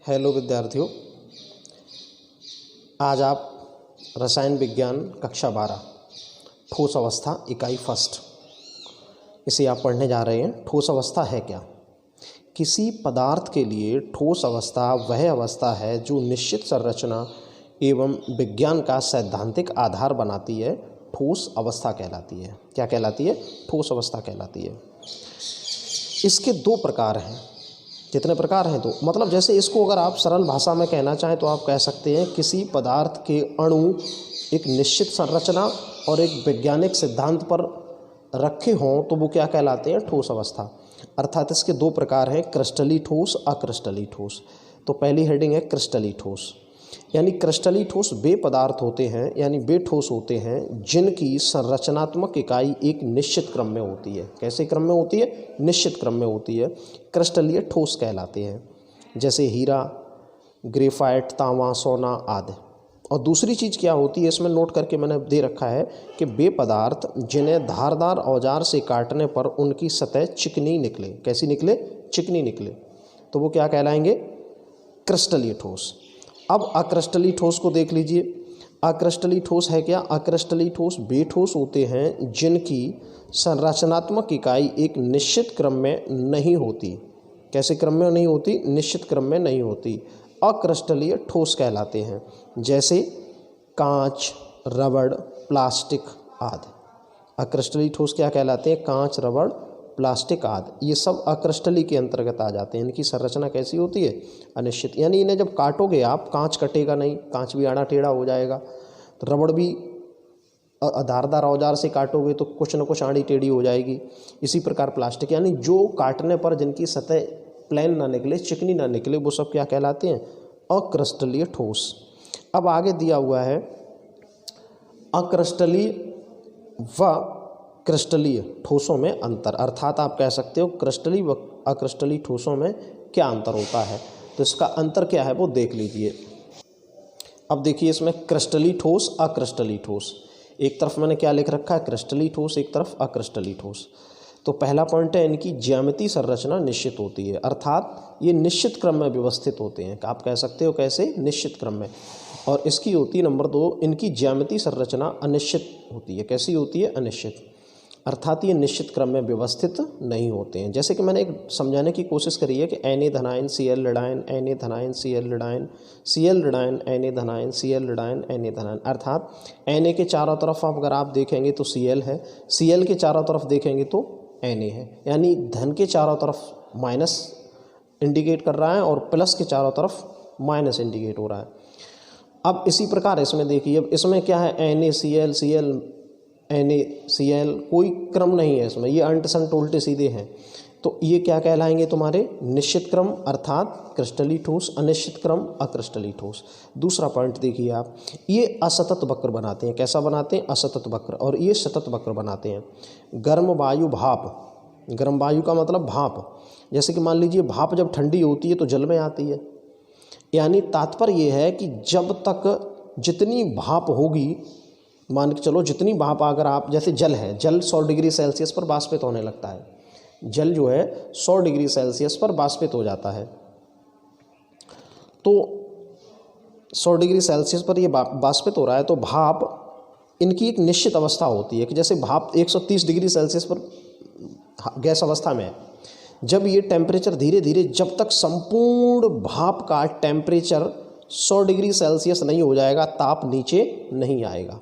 Hello विद्यार्थियों, आज आप रसायन विज्ञान कक्षा 12 ठोस अवस्था इकाई फर्स्ट इसे आप पढ़ने जा रहे हैं। ठोस अवस्था है क्या? किसी पदार्थ के लिए ठोस अवस्था वह अवस्था है जो निश्चित संरचना एवं विज्ञान का सैद्धांतिक आधार बनाती है। ठोस अवस्था कहलाती है। क्या कहलाती है? ठोस अवस्था कहलाती है। इसके दो प्रकार हैं। कितने प्रकार हैं? तो मतलब जैसे इसको अगर आप सरल भाषा में कहना चाहें तो आप कह सकते हैं किसी पदार्थ के अणु एक निश्चित संरचना और एक वैज्ञानिक सिद्धांत पर रखे हों तो वो क्या कहलाते हैं? ठोस अवस्था। अर्थात इसके दो प्रकार हैं, क्रिस्टलीय ठोस, अक्रिस्टलीय ठोस। तो पहली हेडिंग है क्रिस्टलीय ठोस। यानी क्रिस्टलीय ठोस वे पदार्थ होते हैं, यानी वे ठोस होते हैं जिनकी संरचनात्मक इकाई एक निश्चित क्रम में होती है। कैसे क्रम में होती है? निश्चित क्रम में होती है। क्रिस्टलीय ठोस कहलाते हैं, जैसे हीरा, ग्रेफाइट, तांबा, सोना आदि। और दूसरी चीज़ क्या होती है, इसमें नोट करके मैंने दे रखा है कि वे पदार्थ जिन्हें धारदार औजार से काटने पर उनकी सतह चिकनी निकले। कैसी निकले? चिकनी निकले, तो वो क्या कहलाएंगे? क्रिस्टलीय ठोस। अब अक्रिस्टलीय ठोस को देख लीजिए। अक्रिस्टलीय ठोस है क्या? अक्रिस्टलीय ठोस वे ठोस होते हैं जिनकी संरचनात्मक इकाई एक निश्चित क्रम में नहीं होती। कैसे क्रम में नहीं होती? निश्चित क्रम में नहीं होती। अक्रिस्टलीय ठोस कहलाते हैं, जैसे कांच, रबड़, प्लास्टिक आदि। अक्रिस्टलीय ठोस क्या कहलाते हैं? कांच, रबड़, प्लास्टिक आदि, ये सब अक्रिस्टलीय के अंतर्गत आ जाते हैं। इनकी संरचना कैसी होती है? अनिश्चित। यानी इन्हें जब काटोगे आप, कांच कटेगा नहीं, कांच भी आड़ा टेढ़ा हो जाएगा। तो रबड़ भी धारदार औजार से काटोगे तो कुछ न कुछ आड़ी टेढ़ी हो जाएगी। इसी प्रकार प्लास्टिक, यानी जो काटने पर जिनकी सतह प्लेन ना निकले, चिकनी ना निकले, वो सब क्या कहलाते हैं? अक्रिस्टलीय ठोस। अब आगे दिया हुआ है अक्रिस्टलीय व क्रिस्टलीय ठोसों में अंतर। अर्थात आप कह सकते हो क्रिस्टलीय व अक्रिस्टलीय ठोसों में क्या अंतर होता है। तो इसका अंतर क्या है वो देख लीजिए। अब देखिए इसमें क्रिस्टलीय ठोस, अक्रिस्टलीय ठोस। एक तरफ मैंने क्या लिख रखा है? क्रिस्टलीय ठोस, एक तरफ अक्रिस्टलीय ठोस। तो पहला पॉइंट है इनकी ज्यामितीय संरचना निश्चित होती है, अर्थात ये निश्चित क्रम में व्यवस्थित होते हैं। आप कह सकते हो कैसे? निश्चित क्रम में। और इसकी होती है नंबर 2, इनकी ज्यामितीय संरचना अनिश्चित होती है। कैसी होती है? अनिश्चित। अर्थात ये निश्चित क्रम में व्यवस्थित नहीं होते हैं। जैसे कि मैंने एक समझाने की कोशिश करी है कि Na धनायन Cl ऋणायन, Na धनायन Cl ऋणायन, Cl ऋणायन Na धनायन, Cl ऋणायन Na धनायन। अर्थात Na के चारों तरफ अगर आप देखेंगे तो Cl है, Cl के चारों तरफ देखेंगे तो Na है। यानी धन के चारों तरफ माइनस इंडिकेट कर रहा है और प्लस के चारों तरफ माइनस इंडिकेट हो रहा है। अब इसी प्रकार इसमें देखिए, अब इसमें क्या है? NaCl, Cl NaCl, कोई क्रम नहीं है इसमें, ये अंट संट उल्टे सीधे हैं। तो ये क्या कहलाएंगे तुम्हारे? निश्चित क्रम अर्थात क्रिस्टलीय ठोस, अनिश्चित क्रम अक्रिस्टलीय ठोस। दूसरा पॉइंट देखिए आप, ये असतत वक्र बनाते हैं। कैसा बनाते हैं? असतत वक्र। और ये सतत वक्र बनाते हैं। गर्म वायु भाप, गर्म वायु का मतलब भाप। जैसे कि मान लीजिए भाप जब ठंडी होती है तो जल में आती है। यानी तात्पर्य ये है कि जब तक जितनी भाप होगी, मान के चलो जितनी भाप, अगर आप जैसे जल है, जल 100 डिग्री सेल्सियस पर वाष्पित होने लगता है। जल जो है 100 डिग्री सेल्सियस पर वाष्पित हो जाता है। तो 100 डिग्री सेल्सियस पर ये वाष्पित हो रहा है, तो भाप इनकी एक निश्चित अवस्था होती है कि जैसे भाप 130 डिग्री सेल्सियस पर गैस अवस्था में है। जब ये टेम्परेचर धीरे धीरे, जब तक संपूर्ण भाप का टेम्परेचर 100 डिग्री सेल्सियस नहीं हो जाएगा, ताप नीचे नहीं आएगा,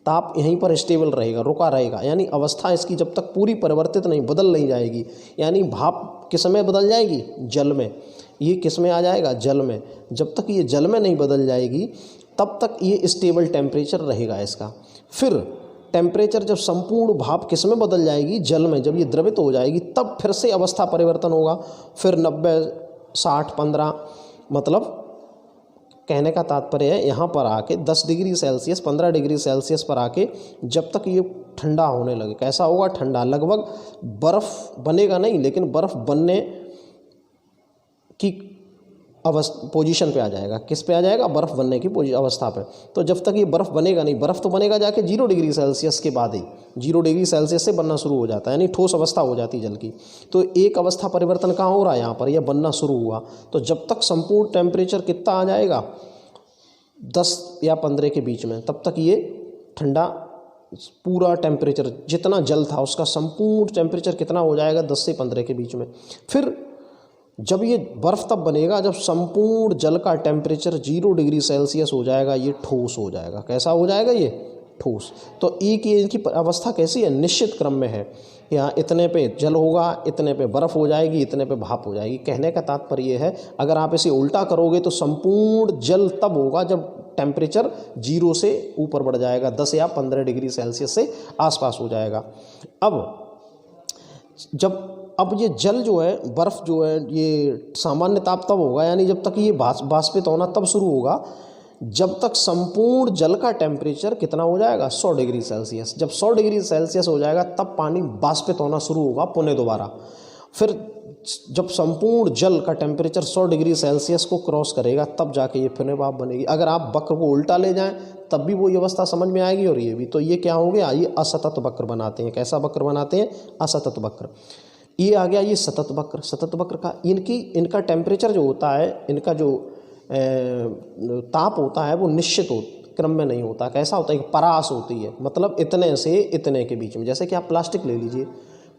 ताप यहीं पर स्टेबल रहेगा, रुका रहेगा। यानी अवस्था इसकी जब तक पूरी परिवर्तित नहीं, बदल नहीं जाएगी। यानी भाप किस में बदल जाएगी? जल में। ये किस में आ जाएगा? जल में। जब तक ये जल में नहीं बदल जाएगी तब तक ये स्टेबल टेम्परेचर रहेगा इसका। फिर टेम्परेचर जब संपूर्ण भाप किस में बदल जाएगी? जल में। जब ये द्रवित हो जाएगी तब फिर से अवस्था परिवर्तन होगा। फिर 90, 60, 15, मतलब कहने का तात्पर्य है यहाँ पर आके 10 डिग्री सेल्सियस, 15 डिग्री सेल्सियस पर आके जब तक ये ठंडा होने लगे। कैसा होगा? ठंडा। लगभग बर्फ़ बनेगा नहीं, लेकिन बर्फ़ बनने की पोजीशन पे आ जाएगा। किस पे आ जाएगा? बर्फ़ बनने की अवस्था पे। तो जब तक ये बर्फ़ बनेगा नहीं, बर्फ़ तो बनेगा जाके 0 डिग्री सेल्सियस के बाद ही, 0 डिग्री सेल्सियस से बनना शुरू हो जाता है, यानी ठोस अवस्था हो जाती है जल की। तो एक अवस्था परिवर्तन कहाँ हो रहा है? यहाँ पर, यह बनना शुरू हुआ। तो जब तक संपूर्ण टेम्परेचर कितना आ जाएगा? 10 या 15 के बीच में, तब तक ये ठंडा पूरा टेम्परेचर जितना जल था उसका संपूर्ण टेम्परेचर कितना हो जाएगा? 10 से 15 के बीच में। फिर जब ये बर्फ़ तब बनेगा जब संपूर्ण जल का टेम्परेचर 0 डिग्री सेल्सियस हो जाएगा, ये ठोस हो जाएगा। कैसा हो जाएगा? ये ठोस। तो एक ये इनकी अवस्था कैसी है? निश्चित क्रम में है। यहाँ इतने पे जल होगा, इतने पे बर्फ़ हो जाएगी, इतने पे भाप हो जाएगी। कहने का तात्पर्य ये है, अगर आप इसे उल्टा करोगे तो संपूर्ण जल तब होगा जब टेम्परेचर 0 से ऊपर बढ़ जाएगा, 10 या 15 डिग्री सेल्सियस से आसपास हो जाएगा। अब ये जल जो है, बर्फ़ जो है, ये सामान्य ताप तब होगा, यानी जब तक ये बाष्पित होना तब शुरू होगा जब तक संपूर्ण जल का टेम्परेचर कितना हो जाएगा? 100 डिग्री सेल्सियस। जब 100 डिग्री सेल्सियस हो जाएगा तब पानी बाष्पित होना शुरू होगा पुनः दोबारा। फिर जब संपूर्ण जल का टेम्परेचर 100 डिग्री सेल्सियस को क्रॉस करेगा तब जाके ये पुनः भाप बनेगी। अगर आप वक्र को उल्टा ले जाएं तब भी वो ये अवस्था समझ में आएगी, और ये भी। तो ये क्या हो गया? ये असतत वक्र बनाते हैं। कैसा वक्र बनाते हैं? असतत वक्र। ये आ गया ये सतत वक्र। सतत वक्र का इनका टेम्परेचर जो होता है, इनका जो ताप होता है वो निश्चित क्रम में नहीं होता। कैसा होता है? एक परास होती है, मतलब इतने से इतने के बीच में। जैसे कि आप प्लास्टिक ले लीजिए,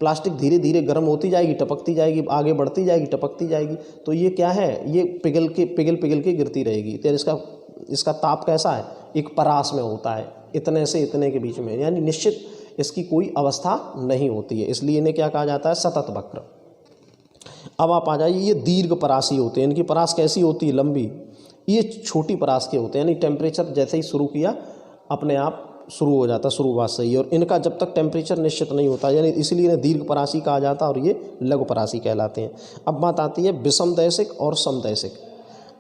प्लास्टिक धीरे धीरे गर्म होती जाएगी, टपकती जाएगी, आगे बढ़ती जाएगी, टपकती जाएगी। तो ये क्या है? ये पिघल के गिरती रहेगी। तो इसका ताप कैसा है? एक परास में होता है, इतने से इतने के बीच में, यानी निश्चित इसकी कोई अवस्था नहीं होती है। इसलिए इन्हें क्या कहा जाता है? सतत वक्र। अब आप आ जाइए, ये दीर्घ परासी होते हैं। इनकी परास कैसी होती है? लंबी। ये छोटी परास के होते हैं, यानी टेम्परेचर जैसे ही शुरू किया अपने आप शुरू हो जाता, शुरुआत से ही। और इनका जब तक टेम्परेचर निश्चित नहीं होता, यानी इसलिए इन्हें दीर्घ परासी कहा जाता है, और ये लघु परासी कहलाते हैं। अब बात आती है विषमदैशिक और समदैशिक,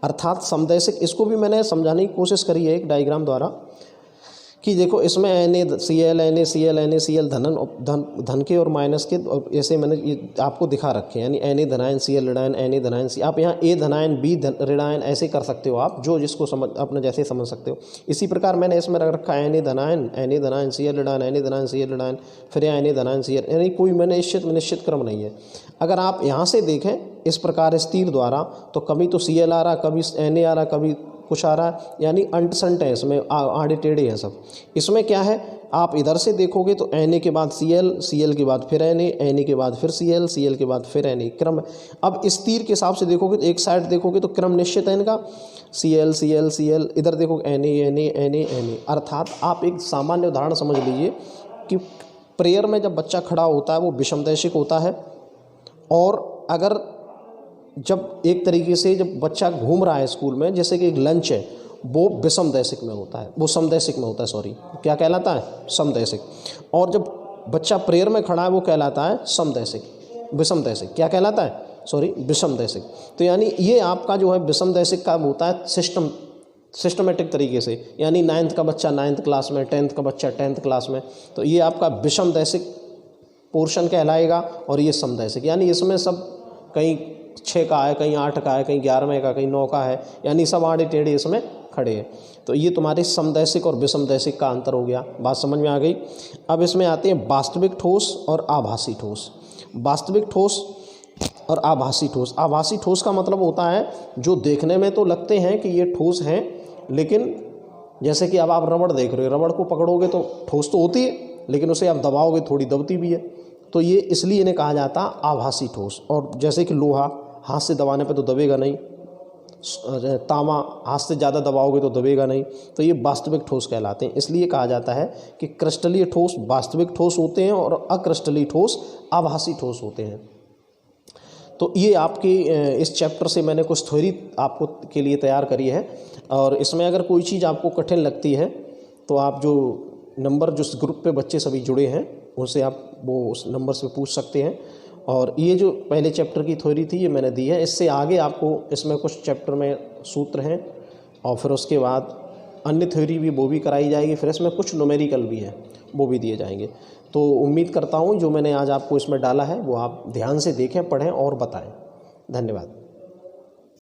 अर्थात समदैशिक। इसको भी मैंने समझाने की कोशिश करी है एक डायग्राम द्वारा, कि देखो इसमें NaCl NaCl NaCl धन के और माइनस के, और ऐसे मैंने ये आपको दिखा रखे हैं, यानी Na धनायन Cl ऋणायन Na धनायन C। आप यहाँ A धनायन B ऋणायन ऐसे कर सकते हो आप, जो जिसको समझ अपने जैसे समझ सकते हो। इसी प्रकार मैंने इसमें रख रखा है Na धनायन Cl ऋणायन, Na धनायन Cl ऋणायन, फिर यहाँ Na धनायन Cl, यानी कोई मैंने निश्चित क्रम नहीं है। अगर आप यहाँ से देखें इस प्रकार इस तीर द्वारा, तो कभी तो Cl आ रहा, कभी Na आ रहा, कभी कुछ आ रहा है, यानी अंट संट है इसमें, आड़े टेढ़े हैं सब। इसमें क्या है? आप इधर से देखोगे तो Na के बाद Cl, Cl के बाद फिर Na के बाद फिर Cl, Cl के बाद फिर Na, क्रम। अब इस तीर के हिसाब से देखोगे तो एक साइड देखोगे तो क्रम निश्चित है इनका, Cl Cl Cl, इधर देखोगे Na। अर्थात आप एक सामान्य उदाहरण समझ लीजिए कि प्रेयर में जब बच्चा खड़ा होता है वो विषमदैशिक होता है, और अगर जब एक तरीके से जब बच्चा घूम रहा है स्कूल में, जैसे कि एक लंच है, वो विषमदैशिक में होता है, वो समदैशिक में होता है, सॉरी, क्या कहलाता है? समदैशिक। और जब बच्चा प्रेयर में खड़ा है वो कहलाता है समदैशिक। विषमदैशिक क्या कहलाता है? सॉरी, विषमदैशिक। तो यानी ये आपका जो है विषमदैशिक का होता है सिस्टमेटिक तरीके से, यानी 9th का बच्चा 9th क्लास में, 10th का बच्चा 10th क्लास में, तो ये आपका विषमदैशिक पोर्शन कहलाएगा। और ये समदैशिक, यानी इसमें सब कहीं 6 का है, कहीं 8 का है, कहीं 11वें का, कहीं 9 का है, यानी सब आड़े टेढ़े इसमें खड़े हैं। तो ये तुम्हारे समदैशिक और विषमदैशिक का अंतर हो गया। बात समझ में आ गई। अब इसमें आते हैं वास्तविक ठोस और आभासी ठोस। वास्तविक ठोस और आभासी ठोस। आभासी ठोस का मतलब होता है जो देखने में तो लगते हैं कि ये ठोस हैं, लेकिन जैसे कि अब आप रबड़ देख रहे हो, रबड़ को पकड़ोगे तो ठोस तो होती है, लेकिन उसे आप दबाओगे थोड़ी दबती भी है। तो ये इसलिए इन्हें कहा जाता आभासी ठोस। और जैसे कि लोहा हाथ से दबाने पे तो दबेगा नहीं, तांबा हाथ से ज़्यादा दबाओगे तो दबेगा नहीं, तो ये वास्तविक ठोस कहलाते हैं। इसलिए कहा जाता है कि क्रिस्टलीय ठोस वास्तविक ठोस होते हैं और अक्रिस्टलीय ठोस आभासी ठोस होते हैं। तो ये आपकी इस चैप्टर से मैंने कुछ थ्योरी आपको के लिए तैयार करी है, और इसमें अगर कोई चीज़ आपको कठिन लगती है तो आप जो नंबर जिस ग्रुप पे बच्चे सभी जुड़े हैं उनसे आप वो उस नंबर से पूछ सकते हैं। और ये जो पहले चैप्टर की थ्योरी थी ये मैंने दी है। इससे आगे आपको इसमें कुछ चैप्टर में सूत्र हैं, और फिर उसके बाद अन्य थ्योरी भी वो भी कराई जाएगी। फिर इसमें कुछ न्यूमेरिकल भी है, वो भी दिए जाएंगे। तो उम्मीद करता हूँ जो मैंने आज आपको इसमें डाला है वो आप ध्यान से देखें, पढ़ें और बताएं। धन्यवाद।